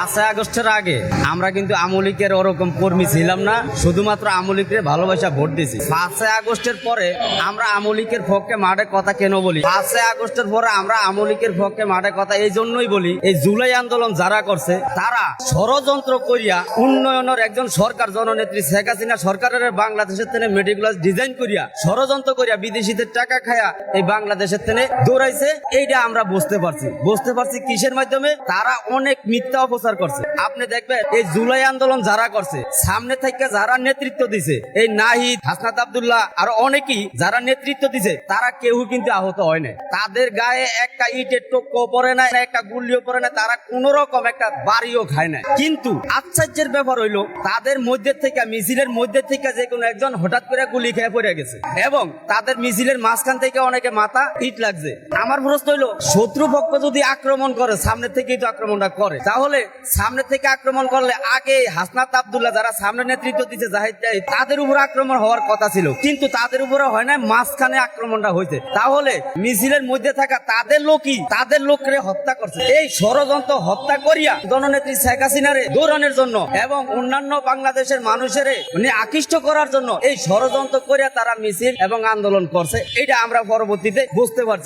5 আগস্টের আগে আমরা কিন্তু আমলিকের ওরকম কর্মী ছিলাম না, শুধুমাত্র আমলিকের ভালোবাসা ভোট দিয়েছি। 5 আগস্টের পরে আমরা আমলিকের পক্ষে মাঠে কথা কেন বলি? 5 আগস্টের পরে আমরা আমলিকের পক্ষে মাঠে কথা এই জন্যই বলি, এই জুলাই আন্দোলন যারা করছে তারা ষড়যন্ত্র করিয়া উন্নয়নের একজন সরকার জননেত্রী শেখ হাসিনা সরকারের বাংলাদেশের থেকে মেডিকুলাস ডিজাইন করিয়া ষড়যন্ত্র করিয়া বিদেশিদের টাকা খায়া এই বাংলাদেশের থেকে দৌড়াইছে। এইটা আমরা বুঝতে পারছি কিসের মাধ্যমে? তারা অনেক মিথ্যা অপচার করছে। আপনি দেখবেন এই জুলাই আন্দোলন যারা করছে, সামনে থেকে যারা নেতৃত্ব দিছে, এই নাহিদ, হাসনাত আব্দুল্লাহ আর অনেকেই যারা নেতৃত্ব দিছে, তারা কেউ কিন্তু আহত হয় না। তাদের গায়ে একটা ইটের টোক্কো পড়ে না, একটা গুলিও পড়ে না, তারা কোন রকম একটা বাড়িও খায় না। কিন্তু আশ্চর্যের ব্যাপার হইলো তাদের মধ্যে থেকে, মিছিলের মধ্যে থেকে যে কোনো একজন হঠাৎ করে গুলি খেয়ে পড়ে গেছে এবং তাদের মিছিলের মাঝখান থেকে অনেকে মাথা ইট লাগছে। আমার প্রশ্ন হইলো, শত্রুপক্ষ যদি আক্রমণ করে, সামনে থেকেই তো আক্রমণটা করে, তাহলে সামনে থেকে আক্রমণ করলে আগে হাসনাত আব্দুল্লাহ যারা সামনে নেতৃত্ব দিচ্ছে জাহিদ জাহিদ, তাদের উপর আক্রমণ হওয়ার কথা ছিল, কিন্তু তাদের উপরে হয় না, মাঝখানে আক্রমণটা হয়েছে। তাহলে মিছিলের মধ্যে থাকা তাদের লোকরে হত্যা করছে। এই ষড়যন্ত্র হত্যা করিয়া জননেত্রী শেখ হাসিনারে দৌড়ানোর জন্য এবং অন্যান্য বাংলাদেশের মানুষের আকৃষ্ট করার জন্য এই ষড়যন্ত্র করিয়া তারা মিছিল এবং আন্দোলন করছে। এটা আমরা পরবর্তীতে বুঝতে পারছি।